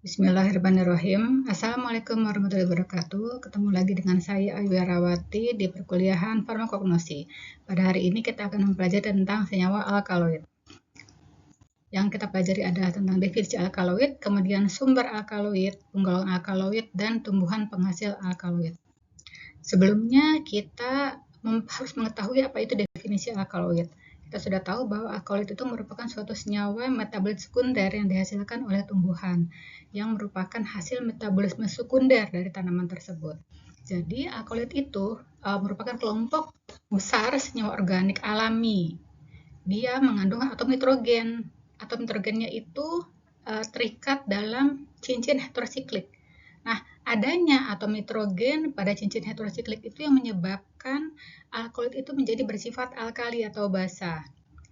Bismillahirrahmanirrahim. Assalamualaikum warahmatullahi wabarakatuh. Ketemu lagi dengan saya Ayu Wirawati di perkuliahan farmakognosi. Pada hari ini kita akan mempelajari tentang senyawa alkaloid. Yang kita pelajari adalah tentang definisi alkaloid, kemudian sumber alkaloid, penggolongan alkaloid, dan tumbuhan penghasil alkaloid. Sebelumnya kita harus mengetahui apa itu definisi alkaloid. Kita sudah tahu bahwa alkaloid itu merupakan suatu senyawa metabolit sekunder yang dihasilkan oleh tumbuhan, yang merupakan hasil metabolisme sekunder dari tanaman tersebut. Jadi, alkaloid itu merupakan kelompok besar senyawa organik alami. Dia mengandung atom nitrogen. Atom nitrogennya itu terikat dalam cincin heterosiklik. Nah, adanya atom nitrogen pada cincin heterosiklik itu yang menyebabkan alkaloid itu menjadi bersifat alkali atau basa.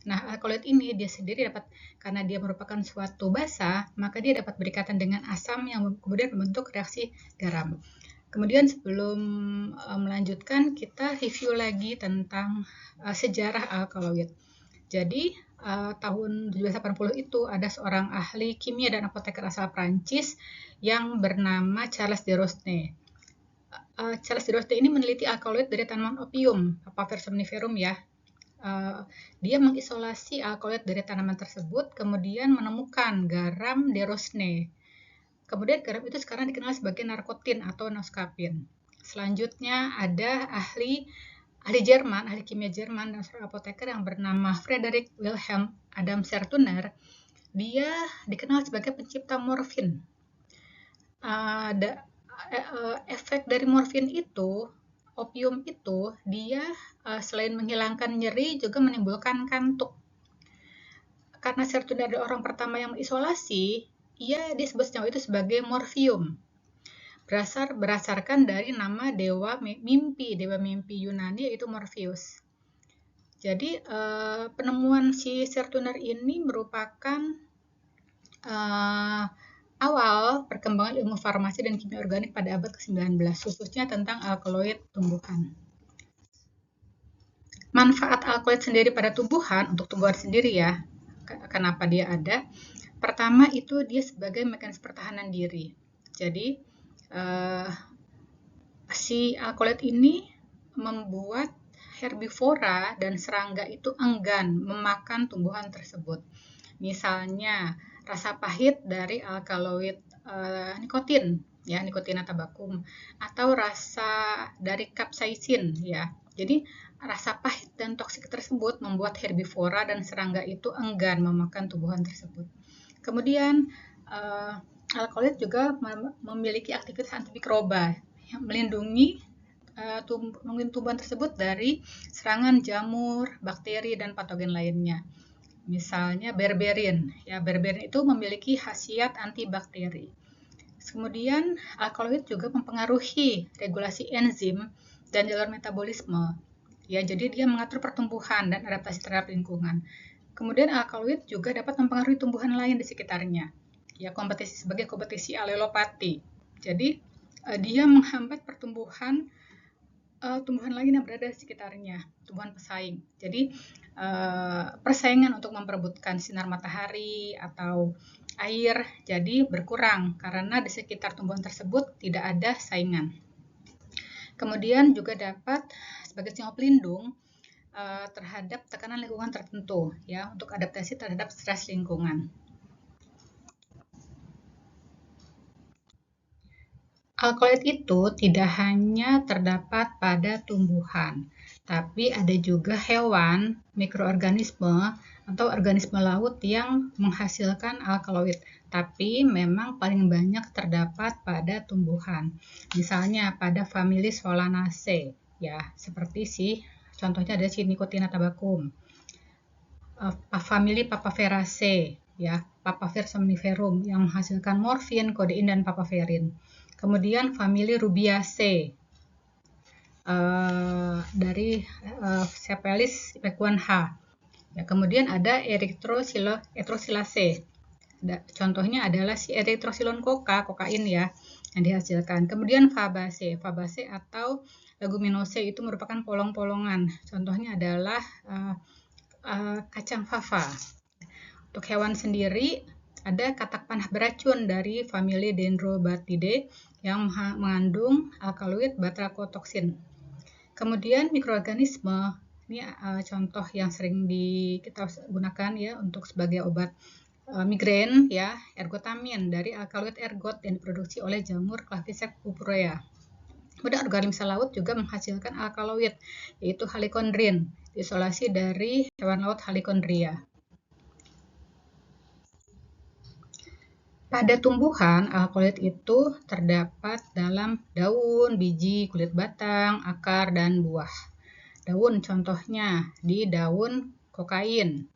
Nah, alkaloid ini dia sendiri karena dia merupakan suatu basa, maka dia dapat berikatan dengan asam yang kemudian membentuk reaksi garam. Kemudian sebelum melanjutkan, kita review lagi tentang sejarah alkaloid. Jadi, tahun 1780 itu ada seorang ahli kimia dan apoteker asal Prancis yang bernama Charles de Rosne. Charles de Rosne ini meneliti alkaloid dari tanaman opium, Papaver somniferum ya. Dia mengisolasi alkaloid dari tanaman tersebut, kemudian menemukan garam de Rosne. Kemudian garam itu sekarang dikenal sebagai narkotin atau noscapin. Selanjutnya ada ahli kimia Jerman dan seorang apoteker yang bernama Frederick Wilhelm Adam Sertuner. Dia dikenal sebagai pencipta morfin. Efek dari morfin itu, opium itu, dia selain menghilangkan nyeri juga menimbulkan kantuk. Karena Sertuner adalah orang pertama yang mengisolasi, ia disebut senyawa itu sebagai morfium. Berdasarkan dari nama dewa mimpi Yunani yaitu Morpheus. Jadi penemuan si Sertuner ini merupakan awal perkembangan ilmu farmasi dan kimia organik pada abad ke-19, khususnya tentang alkaloid tumbuhan. Manfaat alkaloid sendiri pada tumbuhan, untuk tumbuhan sendiri ya, kenapa dia ada? Pertama itu dia sebagai mekanisme pertahanan diri. Jadi si alkaloid ini membuat herbivora dan serangga itu enggan memakan tumbuhan tersebut. Misalnya rasa pahit dari alkaloid nikotin, ya nikotina tabakum, atau rasa dari capsaicin, ya. Jadi rasa pahit dan toksik tersebut membuat herbivora dan serangga itu enggan memakan tumbuhan tersebut. Kemudian alkaloid juga memiliki aktivitas antimikroba yang melindungi tumbuhan tersebut dari serangan jamur, bakteri, dan patogen lainnya. Misalnya berberin. Ya, berberin itu memiliki khasiat antibakteri. Kemudian alkaloid juga mempengaruhi regulasi enzim dan jalur metabolisme. Ya, jadi dia mengatur pertumbuhan dan adaptasi terhadap lingkungan. Kemudian alkaloid juga dapat mempengaruhi tumbuhan lain di sekitarnya. Ya, sebagai kompetisi alelopati. Jadi dia menghambat pertumbuhan tumbuhan lain yang berada di sekitarnya, tumbuhan pesaing. Jadi persaingan untuk memperebutkan sinar matahari atau air jadi berkurang karena di sekitar tumbuhan tersebut tidak ada saingan. Kemudian juga dapat sebagai senyawa pelindung terhadap tekanan lingkungan tertentu, ya, untuk adaptasi terhadap stres lingkungan. Alkaloid itu tidak hanya terdapat pada tumbuhan, tapi ada juga hewan, mikroorganisme, atau organisme laut yang menghasilkan alkaloid, tapi memang paling banyak terdapat pada tumbuhan. Misalnya pada famili Solanaceae, ya, seperti contohnya ada Nicotina tabakum. Famili Papaveraceae, ya, Papaver somniferum yang menghasilkan morfin, kodein, dan papaverin. Kemudian famili Rubiaceae dari Cephalis pequanha. Ya, kemudian ada Erythrosilaceae. Contohnya adalah si erythrocylon kokain ya yang dihasilkan. Kemudian Fabaceae atau Leguminosae itu merupakan polong-polongan. Contohnya adalah kacang fava. Untuk hewan sendiri ada katak panah beracun dari famili Dendrobatidae yang mengandung alkaloid batracotoksin. Kemudian mikroorganisme, ini contoh yang sering kita gunakan ya untuk sebagai obat migrain ya, ergotamin dari alkaloid ergot yang diproduksi oleh jamur Claviceps purpurea. Kemudian organisme laut juga menghasilkan alkaloid, yaitu halicondrin, diisolasi dari hewan laut Halicondria. Pada tumbuhan, alkaloid itu terdapat dalam daun, biji, kulit batang, akar, dan buah. Daun contohnya di daun kokain,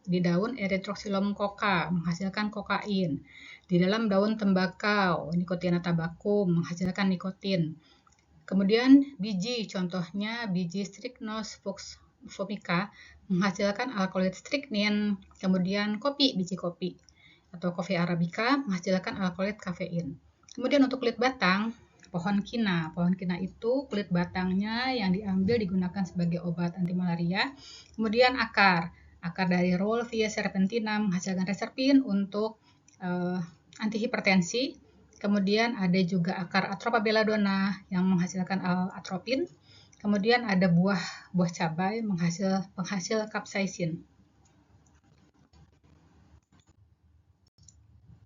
di daun Erythrocylum coca menghasilkan kokain, di dalam daun tembakau, Nicotiana tabacum menghasilkan nikotin. Kemudian biji contohnya biji Strychnos vomica menghasilkan alkaloid strychnine. Kemudian kopi, biji kopi atau Coffea arabica menghasilkan alkaloid kafein. Kemudian untuk kulit batang, pohon kina. Pohon kina itu kulit batangnya yang diambil digunakan sebagai obat anti malaria. Kemudian akar dari Rauwolfia serpentina menghasilkan reserpin untuk antihipertensi. Kemudian ada juga akar Atropa belladonna yang menghasilkan atropin. Kemudian ada buah cabai penghasil capsaicin.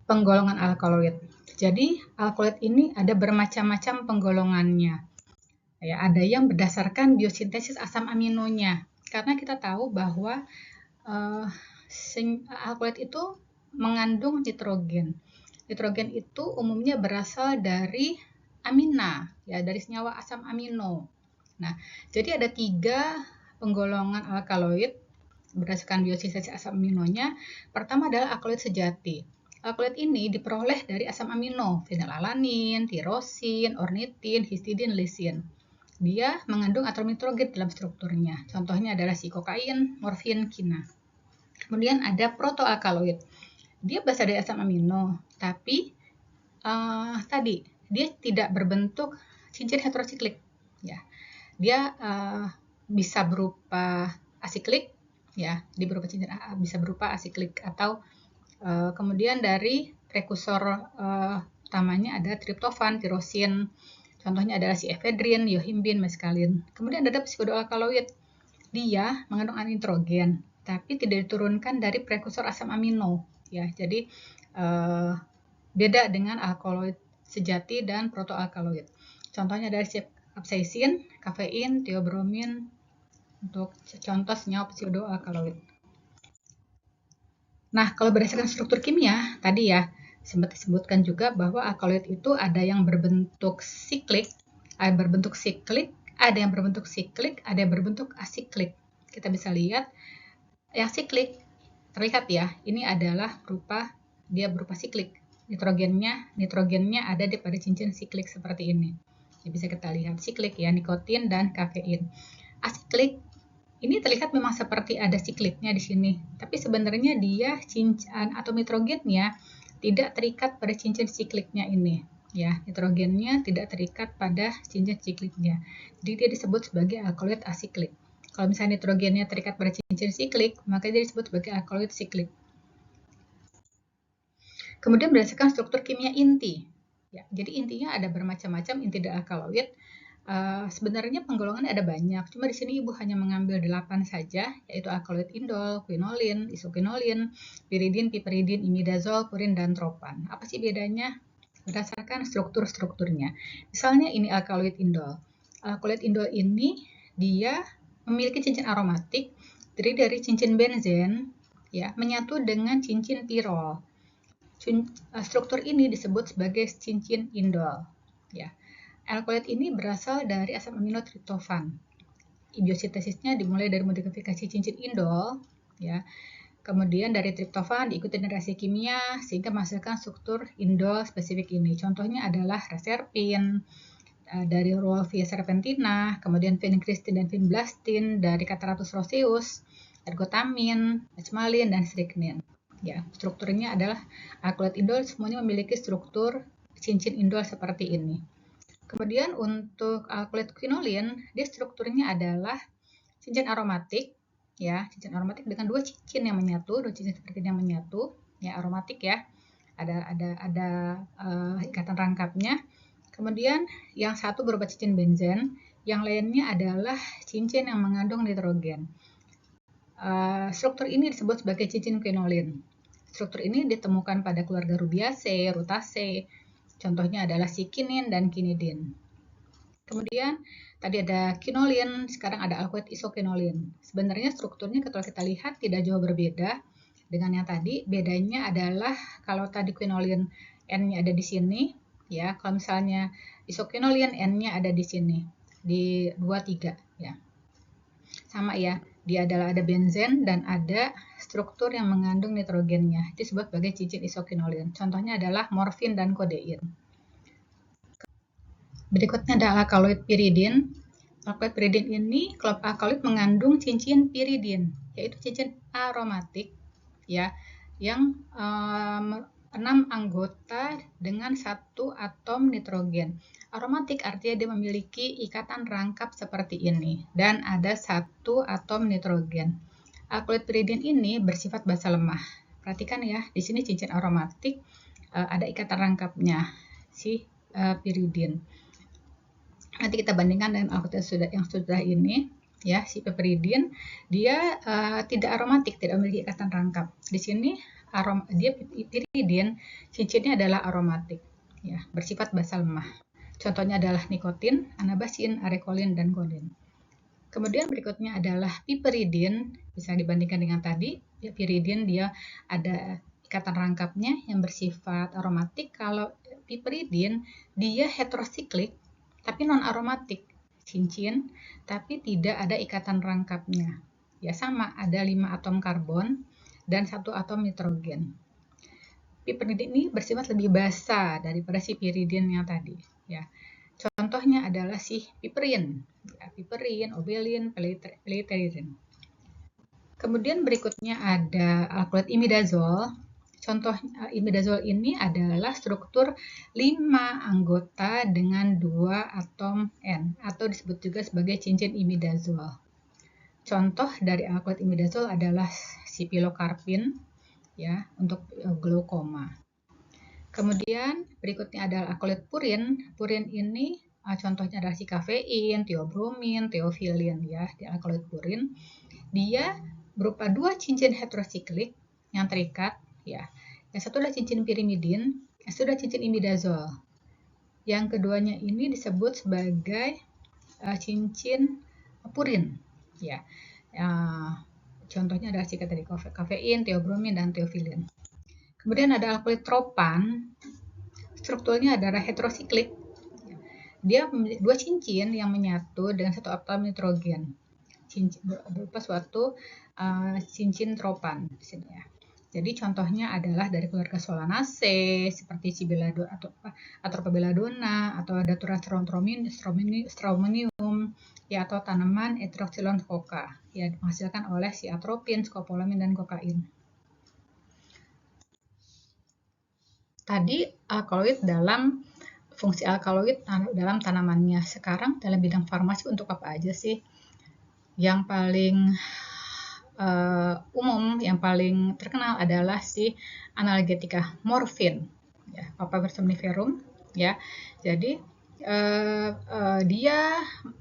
Penggolongan alkaloid. Jadi alkaloid ini ada bermacam-macam penggolongannya. Ya, ada yang berdasarkan biosintesis asam aminonya. Karena kita tahu bahwa alkaloid itu mengandung nitrogen. Nitrogen itu umumnya berasal dari amina, ya, dari senyawa asam amino. Nah, jadi ada 3 penggolongan alkaloid berdasarkan biosintesis asam aminonya. Pertama adalah alkaloid sejati. Alkaloid ini diperoleh dari asam amino, fenilalanin, tirosin, ornitin, histidin, lisin. Dia mengandung atom nitrogen dalam strukturnya. Contohnya adalah si kokain, morfin, kina. Kemudian ada protoalkaloid. Dia berasal dari asam amino, tapi tadi dia tidak berbentuk cincin heterosiklik. Ya, dia bisa berupa asiklik, ya, bisa berupa asiklik atau kemudian dari prekursor utamanya ada triptofan, tirosin. Contohnya adalah si efedrin, yohimbin, meskalin. Kemudian ada pseudoalkaloid. Dia mengandung nitrogen, tapi tidak diturunkan dari prekursor asam amino. Ya, jadi beda dengan alkaloid sejati dan protoalkaloid. Contohnya adalah si capsaicin, kafein, theobromin, untuk contoh senyawa pseudoalkaloid. Nah, kalau berdasarkan struktur kimia, tadi ya, sempat disebutkan juga bahwa alkaloid itu ada yang berbentuk siklik, ada yang berbentuk asiklik. Kita bisa lihat, yang siklik, terlihat ya, ini adalah dia berupa siklik. Nitrogennya ada pada cincin siklik seperti ini. Ya, bisa kita lihat siklik ya, nikotin dan kafein. Asiklik ini terlihat memang seperti ada sikliknya di sini, tapi sebenarnya dia cincin atom nitrogennya tidak terikat pada cincin sikliknya ini. Ya, nitrogennya tidak terikat pada cincin sikliknya. Jadi dia disebut sebagai alkaloid asiklik. Kalau misalnya nitrogennya terikat pada cincin siklik, maka dia disebut sebagai alkaloid siklik. Kemudian berdasarkan struktur kimia inti. Ya, jadi intinya ada bermacam-macam inti dan alkaloid. Sebenarnya penggolongannya ada banyak, cuma di sini Ibu hanya mengambil 8 saja, yaitu alkaloid indol, quinolin, isoquinolin, piridin, piperidin, imidazol, purin, dan tropan. Apa sih bedanya? Berdasarkan strukturnya. Misalnya ini alkaloid indol. Alkaloid indol ini dia memiliki cincin aromatik dari cincin benzen ya, menyatu dengan cincin pirol. Struktur ini disebut sebagai cincin indol ya. Alkaloid ini berasal dari asam amino triptofan. Biosintesisnya dimulai dari modifikasi cincin indol, ya. Kemudian dari triptofan diikuti dengan reaksi kimia sehingga menghasilkan struktur indol spesifik ini. Contohnya adalah reserpin dari Rauwolfia serpentina, kemudian vincristin dan vinblastin dari Cataratus roseus, ergotamin, echmalin, dan strychnine. Ya, strukturnya adalah alkaloid indol semuanya memiliki struktur cincin indol seperti ini. Kemudian untuk alkaloid quinolin, dia strukturnya adalah cincin aromatik, ya, cincin aromatik dengan 2 cincin yang menyatu, 2 cincin seperti ini yang menyatu. ya aromatik ya. Ada ikatan rangkapnya. Kemudian yang satu berupa cincin benzen, yang lainnya adalah cincin yang mengandung nitrogen. Struktur ini disebut sebagai cincin quinolin. Struktur ini ditemukan pada keluarga Rubiaceae, Rutaceae. Contohnya adalah sikinin dan kinidin. Kemudian tadi ada quinolin, sekarang ada alkaloid isoquinolin. Sebenarnya strukturnya kalau kita lihat tidak jauh berbeda dengan yang tadi. Bedanya adalah kalau tadi quinolin N-nya ada di sini, ya. Kalau misalnya isoquinolin N-nya ada di sini, di 23, ya. Sama ya, dia adalah ada benzen dan ada struktur yang mengandung nitrogennya. Disebut sebagai cincin isoquinolin. Contohnya adalah morfin dan kodein. Berikutnya ada alkaloid piridin. Alkaloid piridin ini, klub alkaloid mengandung cincin piridin, yaitu cincin aromatik, ya, yang 6 anggota dengan 1 atom nitrogen. Aromatik artinya dia memiliki ikatan rangkap seperti ini dan ada 1 atom nitrogen. Alkaloid piridin ini bersifat basa lemah. Perhatikan ya, di sini cincin aromatik ada ikatan rangkapnya si piridin. Nanti kita bandingkan dengan alkaloid yang sudah ini, ya, si piperidin, dia tidak aromatik, tidak memiliki ikatan rangkap. Di sini dia piperidin, cincinnya adalah aromatik, ya, bersifat basa lemah. Contohnya adalah nikotin, anabasin, arekolin, dan kolin. Kemudian berikutnya adalah piperidin, bisa dibandingkan dengan tadi, ya, piperidin dia ada ikatan rangkapnya yang bersifat aromatik. Kalau piperidin dia heterosiklik, tapi non aromatik, cincin, tapi tidak ada ikatan rangkapnya. Ya sama, ada 5 atom karbon dan 1 atom nitrogen. Piperidin ini bersifat lebih basa daripada si piridin yang tadi. Ya, contohnya adalah si piperin, ya, piperin, obelin, peleterin. Kemudian berikutnya ada alkaloid imidazol. Contoh imidazol ini adalah struktur 5 anggota dengan 2 atom N atau disebut juga sebagai cincin imidazol. Contoh dari alkaloid imidazol adalah si pilokarpin, ya, untuk glaukoma. Kemudian berikutnya adalah alkaloid purin. Purin ini contohnya adalah si kafein, teobromin, teofilin, ya, di alkaloid purin. Dia berupa 2 cincin heterosiklik yang terikat, ya. Yang satu adalah cincin pirimidin, yang satu adalah cincin imidazol. Yang keduanya ini disebut sebagai cincin purin, ya. Contohnya adalah tadi kafein, teobromin, dan teofilin. Kemudian ada alkaloid tropan, strukturnya adalah heterosiklik. Dia memiliki 2 cincin yang menyatu dengan 1 atom nitrogen. Berupa suatu cincin tropan di sini ya. Jadi contohnya adalah dari keluarga Solanaceae seperti Cibeladona atau Atropobelladona atau Datura stromonium, ya, atau tanaman Erythrochelon coca, ya, dihasilkan oleh si atropin, skopolamin, dan kokain. Tadi alkaloid dalam fungsi alkaloid dalam tanamannya. Sekarang dalam bidang farmasi untuk apa aja sih? Yang paling umum, yang paling terkenal adalah si analgetika morfin, ya, Papaver somniferum, ya. Jadi dia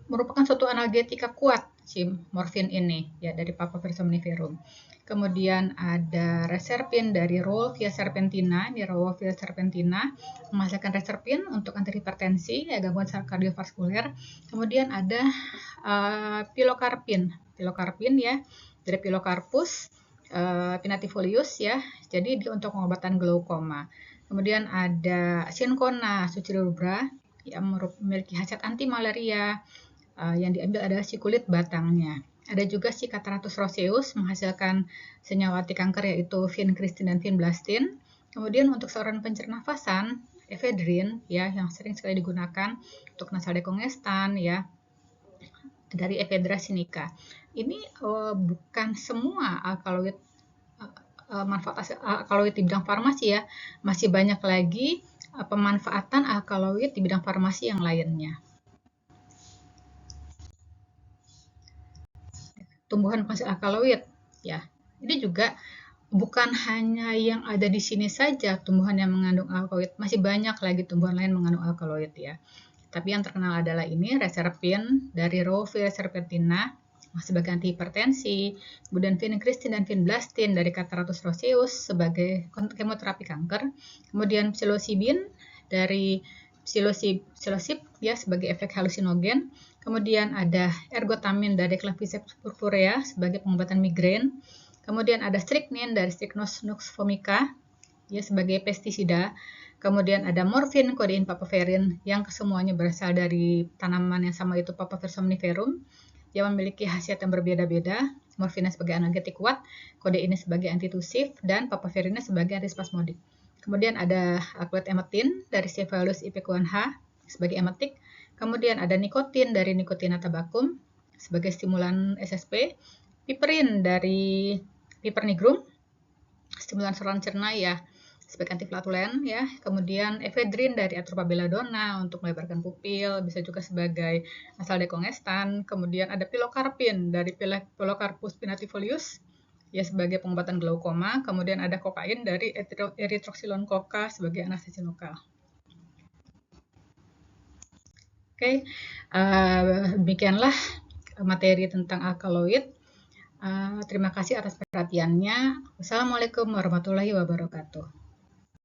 merupakan suatu analgetika kuat si morfin ini, ya, dari Papaver somniferum. Kemudian ada reserpin dari Rauwolfia serpentina. Ini Rauwolfia serpentina menghasilkan reserpin untuk antihipertensi, ya, gangguan kardiovaskuler. Kemudian ada pilokarpin, ya, dari Pilocarpus pinnatifolius, ya. Jadi dia untuk pengobatan glaukoma. Kemudian ada Cinchona succirubra yang memiliki khasiat anti malaria. Yang diambil adalah si kulit batangnya. Ada juga si Cataratus roseus menghasilkan senyawa anti kanker yaitu vincristin dan vinblastin. Kemudian untuk saluran pencernafasan, ephedrine, ya, yang sering sekali digunakan untuk nasal dekongestan, ya, dari Ephedra sinica. Ini bukan semua alkaloid manfaat alkaloid di bidang farmasi, ya. Masih banyak lagi pemanfaatan alkaloid di bidang farmasi yang lainnya. Tumbuhan penghasil alkaloid, ya. Ini juga bukan hanya yang ada di sini saja tumbuhan yang mengandung alkaloid, masih banyak lagi tumbuhan lain mengandung alkaloid ya. Tapi yang terkenal adalah ini reserpin dari Rauwillia serpentina sebagai antihipertensi, kemudian vincristine dan vinblastine dari Cataratus roseus sebagai kemoterapi kanker, kemudian psilocybin dari psilocybin ya sebagai efek halusinogen, kemudian ada ergotamin dari Claviceps purpurea sebagai pengobatan migrain, kemudian ada strychnine dari Strychnos nux vomica ya sebagai pestisida. Kemudian ada morfin, kodein, papaverin yang kesemuanya berasal dari tanaman yang sama itu Papaver somniferum yang memiliki khasiat yang berbeda-beda. Morfinnya sebagai analgetik kuat, kodeinnya sebagai antitusif, dan papaverinnya sebagai antispasmodik. Kemudian ada alkaloid emetin dari Cephalus ipecacuanha sebagai emetik. Kemudian ada nikotin dari Nicotina tabacum sebagai stimulan SSP. Piperin dari Piper nigrum, stimulan saluran cerna ya sebagai antiflatulen ya. Kemudian ephedrin dari Atropa belladonna untuk melebarkan pupil, bisa juga sebagai asal dekongestan. Kemudian ada pilokarpin dari Pilocarpus pinnatifolius ya sebagai pengobatan glaukoma. Kemudian ada kokain dari erythroxylon coca sebagai anestesi lokal. Oke, demikianlah materi tentang alkaloid. Terima kasih atas perhatiannya. Wassalamualaikum warahmatullahi wabarakatuh.